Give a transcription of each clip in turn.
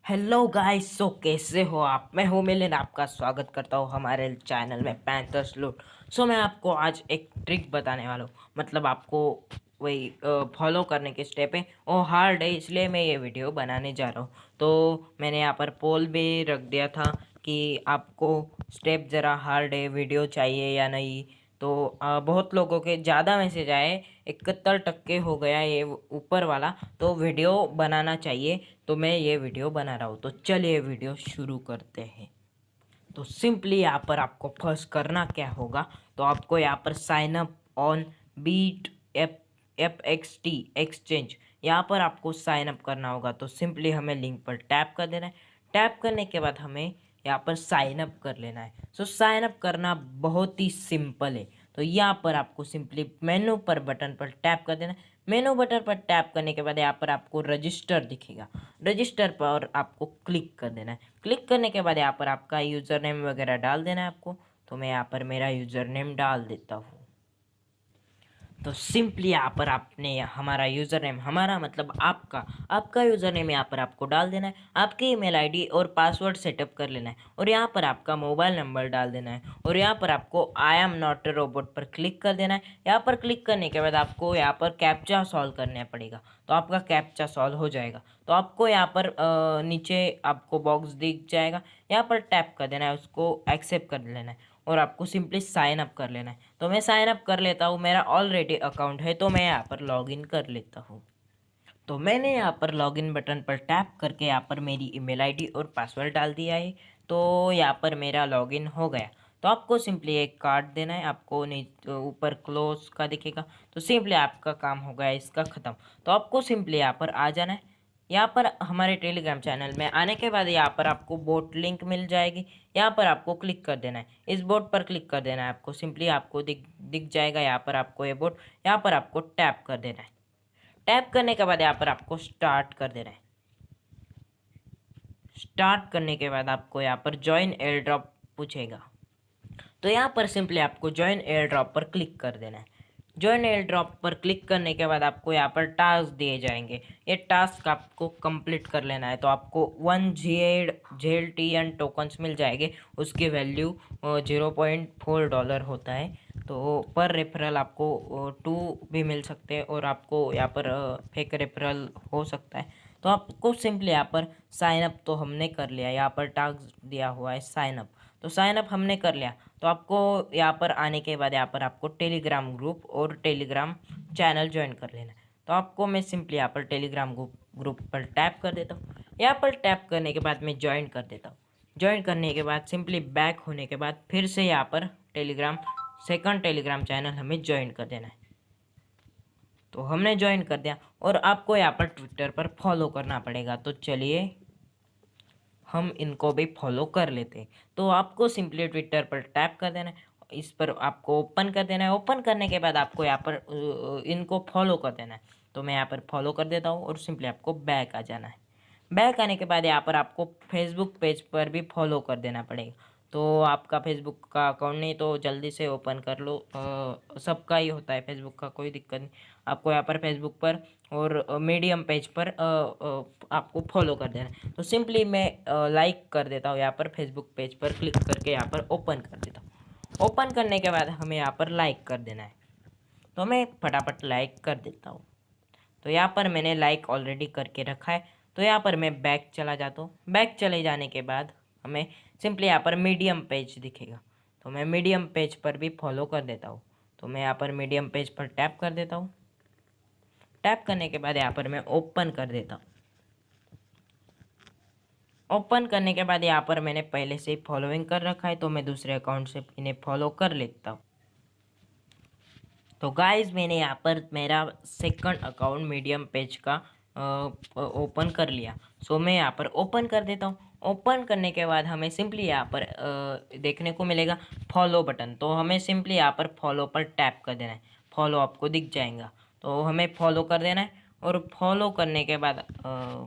Hello guys, सो कैसे हो आप। मैं हूँ मिलिन, आपका स्वागत करता हूँ हमारे चैनल में पैंथर्स लूट। मैं आपको आज एक ट्रिक बताने वाला हूँ। मतलब आपको वही फॉलो करने के स्टेप है, वो हार्ड है, इसलिए मैं ये वीडियो बनाने जा रहा हूँ। तो मैंने यहाँ पर पोल भी रख दिया था कि आपको स्टेप ज़रा हार्ड है, वीडियो चाहिए या नहीं। तो बहुत लोगों के ज़्यादा मैसेज आए, 71% हो गया ये ऊपर वाला, तो वीडियो बनाना चाहिए। तो मैं ये वीडियो बना रहा हूँ। तो चलिए वीडियो शुरू करते हैं। तो सिंपली यहाँ पर आपको फर्स्ट करना क्या होगा, तो आपको यहाँ पर sign up on Bitape F X T exchange, यहाँ पर आपको साइन अप करना होगा। तो सिंपली हमें लिंक पर टैप कर देना है। टैप करने के बाद हमें यहाँ पर साइन अप कर लेना है। साइन अप करना बहुत ही सिंपल है। तो यहाँ पर आपको सिंपली मेनू पर बटन पर टैप कर देना है। मेनू बटन पर टैप करने के बाद यहाँ पर आपको रजिस्टर दिखेगा। रजिस्टर पर आपको क्लिक कर देना है। क्लिक करने के बाद यहाँ पर आपका यूज़र नेम वगैरह डाल देना है आपको। तो मैं यहाँ पर मेरा यूज़र नेम डाल देता हूँ। तो सिंपली यहाँ पर आपने हमारा यूज़र नेम, हमारा मतलब आपका यूज़र नेम यहाँ पर आपको डाल देना है। आपकी ईमेल आईडी और पासवर्ड सेटअप कर लेना है और यहाँ पर आपका मोबाइल नंबर डाल देना है और यहाँ पर आपको I am not a robot पर क्लिक कर देना है। यहाँ पर क्लिक करने के बाद आपको यहाँ पर कैप्चा सॉल्व करना पड़ेगा। तो आपका कैप्चा सॉल्व हो जाएगा। तो आपको यहाँ पर नीचे आपको बॉक्स दिख जाएगा, यहाँ पर टैप कर देना है, उसको एक्सेप्ट कर लेना है और आपको सिंपली साइन अप कर लेना है। तो मैं साइन अप कर लेता हूँ, मेरा ऑलरेडी अकाउंट है, तो मैं यहाँ पर लॉगिन कर लेता हूँ। तो मैंने यहाँ पर लॉगिन बटन पर टैप करके यहाँ पर मेरी ईमेल आईडी और पासवर्ड डाल दिया है। तो यहाँ पर मेरा लॉगिन हो गया। तो आपको सिंपली एक कार्ड देना है, आपको ऊपर क्लोज का दिखेगा। तो सिंपली आपका काम हो गया इसका ख़त्म। तो आपको सिंपली यहाँ पर आ जाना है। यहाँ पर हमारे टेलीग्राम चैनल में आने के बाद यहाँ पर आपको बोट लिंक मिल जाएगी। यहाँ पर आपको क्लिक कर देना है, इस बोट पर क्लिक कर देना है। आपको सिंपली आपको दिख जाएगा यहाँ पर आपको ये बोट, यहाँ पर आपको टैप कर देना है। टैप करने के बाद यहाँ पर आपको स्टार्ट कर देना है। स्टार्ट करने के बाद आपको यहाँ पर ज्वाइन एयर ड्रॉप पूछेगा। तो यहाँ पर सिंपली आपको ज्वाइन एयर ड्रॉप पर क्लिक कर देना है। ज्वाइन एयर ड्रॉप पर क्लिक करने के बाद आपको यहाँ पर टास्क दिए जाएंगे। ये टास्क आपको कंप्लीट कर लेना है। तो आपको 1 JLTN टोकन्स मिल जाएंगे, उसकी वैल्यू $0.4 होता है। तो पर रेफरल आपको 2 भी मिल सकते हैं और आपको यहाँ पर फेक रेफरल हो सकता है। तो आपको सिंपली यहाँ पर साइन अप तो हमने कर लिया, यहाँ पर टास्क दिया हुआ है साइन अप। तो साइन अप हमने कर लिया। तो आपको यहाँ पर आने के बाद यहाँ पर आपको टेलीग्राम ग्रुप और टेलीग्राम चैनल ज्वाइन कर लेना है। तो आपको मैं सिंपली यहाँ पर टेलीग्राम ग्रुप पर टैप कर देता हूँ। यहाँ पर टैप करने के बाद मैं ज्वाइन कर देता हूँ। ज्वाइन करने के बाद सिंपली बैक होने के बाद फिर से यहाँ पर टेलीग्राम सेकंड टेलीग्राम चैनल हमें ज्वाइन कर देना है। तो हमने ज्वाइन कर दिया और आपको यहाँ पर ट्विटर पर फॉलो करना पड़ेगा। तो चलिए हम इनको भी फॉलो कर लेते हैं। तो आपको सिंपली ट्विटर पर टैप कर देना है, इस पर आपको ओपन कर देना है। ओपन करने के बाद आपको यहाँ पर इनको फॉलो कर देना है। तो मैं यहाँ पर फॉलो कर देता हूँ और सिंपली आपको बैक आ जाना है। बैक आने के बाद यहाँ पर आपको फेसबुक पेज पर भी फॉलो कर देना पड़ेगा। तो आपका फेसबुक का अकाउंट नहीं तो जल्दी से ओपन कर लो, सबका ही होता है फेसबुक का, कोई दिक्कत नहीं। आपको यहाँ पर फेसबुक पर और मीडियम पेज पर आपको फॉलो कर देना है। तो सिंपली मैं लाइक कर देता हूँ, यहाँ पर फेसबुक पेज पर क्लिक करके यहाँ पर ओपन कर देता हूँ। ओपन करने के बाद हमें यहाँ पर लाइक कर देना है। तो मैं फटाफट लाइक कर देता हूँ। तो यहाँ पर मैंने लाइक ऑलरेडी करके रखा है। तो यहाँ पर मैं बैक चला जाता हूँ। बैक चले जाने के बाद हमें सिंपली यहाँ पर मीडियम पेज दिखेगा। तो मैं मीडियम पेज पर भी फॉलो कर देता हूँ। तो मैं यहाँ पर मीडियम पेज पर टैप कर देता हूँ। टैप करने के बाद यहाँ पर मैं ओपन कर देता हूँ। ओपन करने के बाद यहाँ पर मैंने पहले से ही फॉलोइंग कर रखा है, तो मैं दूसरे अकाउंट से इन्हें फॉलो कर लेता हूँ। तो गाइज मैंने यहाँ पर मेरा सेकंड अकाउंट मीडियम पेज का ओपन कर लिया। मैं यहाँ पर ओपन कर देता हूँ। ओपन करने के बाद हमें सिंपली यहाँ पर देखने को मिलेगा फॉलो बटन। तो हमें सिंपली यहाँ पर फॉलो पर टैप कर देना है। फॉलो आपको दिख जाएगा, तो हमें फॉलो कर देना है। और फॉलो करने के बाद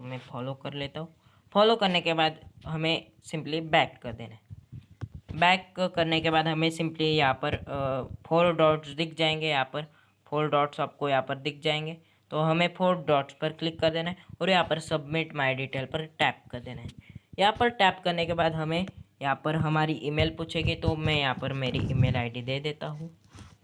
मैं फॉलो कर लेता हूँ। फॉलो करने के बाद हमें सिंपली बैक कर देना है। बैक करने के बाद हमें सिंपली यहाँ पर 4 डॉट्स दिख जाएंगे। यहाँ पर 4 डॉट्स आपको यहाँ पर दिख जाएंगे। तो तो हमें 4 डॉट्स पर क्लिक कर देना है और यहाँ पर सबमिट माय डिटेल पर टैप कर देना है। यहाँ पर टैप करने के बाद हमें यहाँ पर हमारी ईमेल पूछेगी, तो मैं यहाँ पर मेरी ईमेल आईडी दे देता हूँ।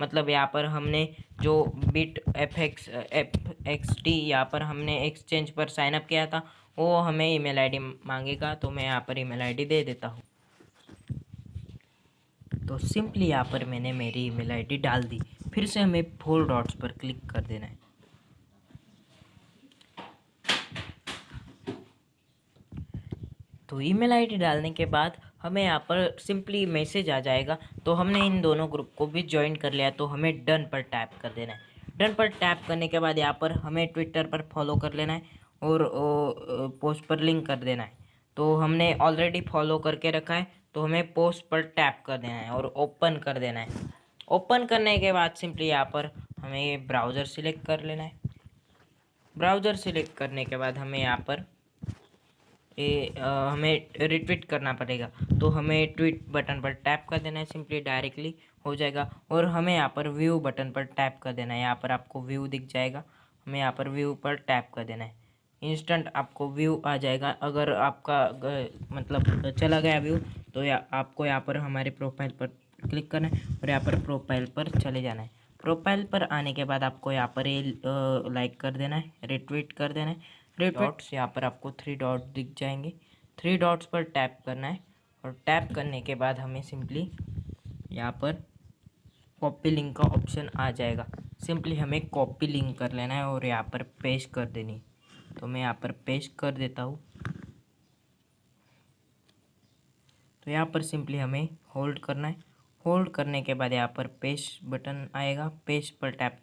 मतलब यहाँ पर हमने जो BitFXT यहाँ पर हमने एक्सचेंज पर साइन अप किया था, वो हमें ईमेल आईडी मांगेगा, तो मैं यहाँ पर ईमेल आईडी दे देता हूँ। तो सिंपली यहाँ पर मैंने मेरी ईमेल आईडी डाल दी। फिर से हमें 4 डॉट्स पर क्लिक कर देना है। तो ईमेल आईडी डालने के बाद हमें यहाँ पर सिंपली मैसेज आ जाएगा। तो हमने इन दोनों ग्रुप को भी ज्वाइन कर लिया, तो हमें डन पर टैप कर देना है। डन पर टैप करने के बाद यहाँ पर हमें ट्विटर पर फॉलो कर लेना है और पोस्ट पर लिंक कर देना है। तो हमने ऑलरेडी फॉलो करके रखा है, तो हमें पोस्ट पर टैप कर देना है और ओपन कर देना है। ओपन करने के बाद सिंपली यहाँ पर हमें ब्राउज़र सिलेक्ट कर लेना है। ब्राउज़र सिलेक्ट करने के बाद हमें यहाँ पर हमें रिट्वीट करना पड़ेगा, तो हमें ट्वीट बटन पर टैप कर देना है। सिंपली डायरेक्टली हो जाएगा और हमें यहाँ पर व्यू बटन पर टैप कर देना है। यहाँ पर आपको व्यू दिख जाएगा, हमें यहाँ पर व्यू पर टैप कर देना है। इंस्टेंट आपको व्यू आ जाएगा। अगर आपका मतलब चला गया व्यू, तो आपको यहाँ पर हमारे प्रोफाइल पर क्लिक करना है और यहाँ पर प्रोफाइल पर चले जाना है। प्रोफाइल पर आने के बाद आपको यहाँ पर लाइक कर देना है, रिट्वीट कर देना है। डॉट्स यहाँ पर आपको 3 डॉट दिख जाएंगे, 3 डॉट्स पर टैप करना है और टैप करने के बाद हमें सिंपली यहाँ पर कॉपी लिंक का ऑप्शन आ जाएगा। सिंपली हमें कॉपी लिंक कर लेना है और यहाँ पर पेस्ट कर देनी है। तो मैं यहाँ पर पेस्ट कर देता हूँ। तो यहाँ पर सिंपली हमें होल्ड करना है। होल्ड करने के बाद यहाँ पर पेस्ट बटन आएगा, पेस्ट पर टैप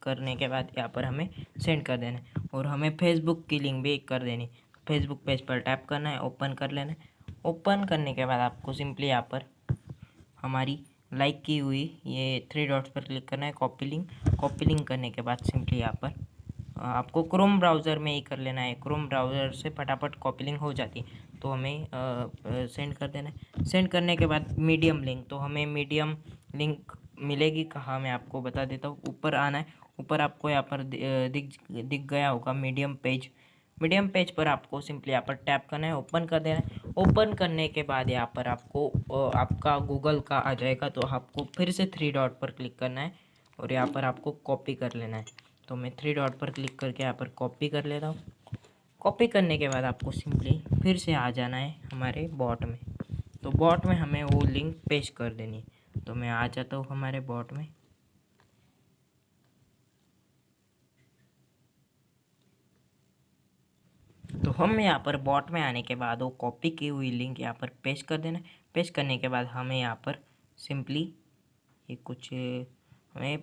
करने के बाद यहाँ पर हमें सेंड कर देना है और हमें फेसबुक की लिंक भी कर देनी। फेसबुक पेज पर टैप करना है, ओपन कर लेना है। ओपन करने के बाद आपको सिंपली यहाँ पर हमारी लाइक की हुई ये 3 डॉट्स पर क्लिक करना है, कॉपी लिंक करने के बाद सिंपली यहाँ पर आपको क्रोम ब्राउज़र में ही कर लेना है। क्रोम ब्राउज़र से फटाफट कॉपी लिंक हो जाती है, तो हमें सेंड कर देना है। सेंड करने के बाद मीडियम लिंक, तो हमें मीडियम लिंक मिलेगी कहाँ, मैं आपको बता देता हूँ। ऊपर आना है, ऊपर आपको यहाँ पर दिख गया होगा मीडियम पेज। मीडियम पेज पर आपको सिंपली यहाँ पर टैप करना है, ओपन कर देना है। ओपन करने के बाद यहाँ पर आपको आपका गूगल का आ जाएगा, तो आपको फिर से 3 डॉट पर क्लिक करना है और यहाँ पर आपको कॉपी कर लेना है। तो मैं 3 डॉट पर क्लिक करके यहाँ पर कॉपी कर लेता हूँ। कॉपी करने के बाद आपको सिंपली फिर से आ जाना है हमारे बॉट में। तो बॉट में हमें वो लिंक पेस्ट कर देनी है। तो मैं आ जाता हूँ हमारे बॉट में। तो हम यहाँ पर बॉट में आने के बाद वो कॉपी की हुई लिंक यहाँ पर पेस्ट कर देना है। पेस्ट करने के बाद हमें यहाँ पर सिंपली ये कुछ हमें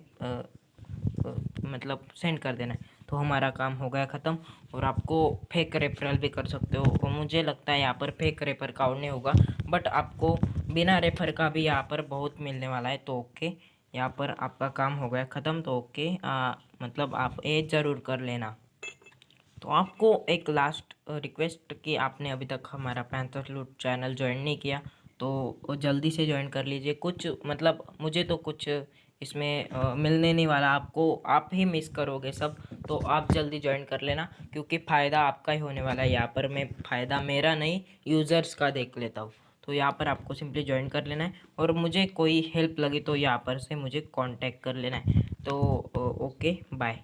मतलब सेंड कर देना है। तो हमारा काम हो गया ख़त्म। और आपको फेक रेफरल भी कर सकते हो, और मुझे लगता है यहाँ पर फेक रेफर काउंट नहीं होगा, बट आपको बिना रेफर का भी यहाँ पर बहुत मिलने वाला है। तो ओके, यहाँ पर आपका काम हो गया ख़त्म। तो ओके, मतलब आप ये ज़रूर कर लेना। तो आपको एक लास्ट रिक्वेस्ट कि आपने अभी तक हमारा पैंथर्स लूट चैनल ज्वाइन नहीं किया, तो जल्दी से ज्वाइन कर लीजिए। कुछ मतलब मुझे तो कुछ इसमें मिलने नहीं वाला, आपको आप ही मिस करोगे सब। तो आप जल्दी ज्वाइन कर लेना, क्योंकि फ़ायदा आपका ही होने वाला है। यहाँ पर मैं फ़ायदा मेरा नहीं, यूज़र्स का देख लेता हूँ। तो यहाँ पर आपको सिंपली ज्वाइन कर लेना है, और मुझे कोई हेल्प लगी तो यहाँ पर से मुझे कांटेक्ट कर लेना है। तो ओके, बाय।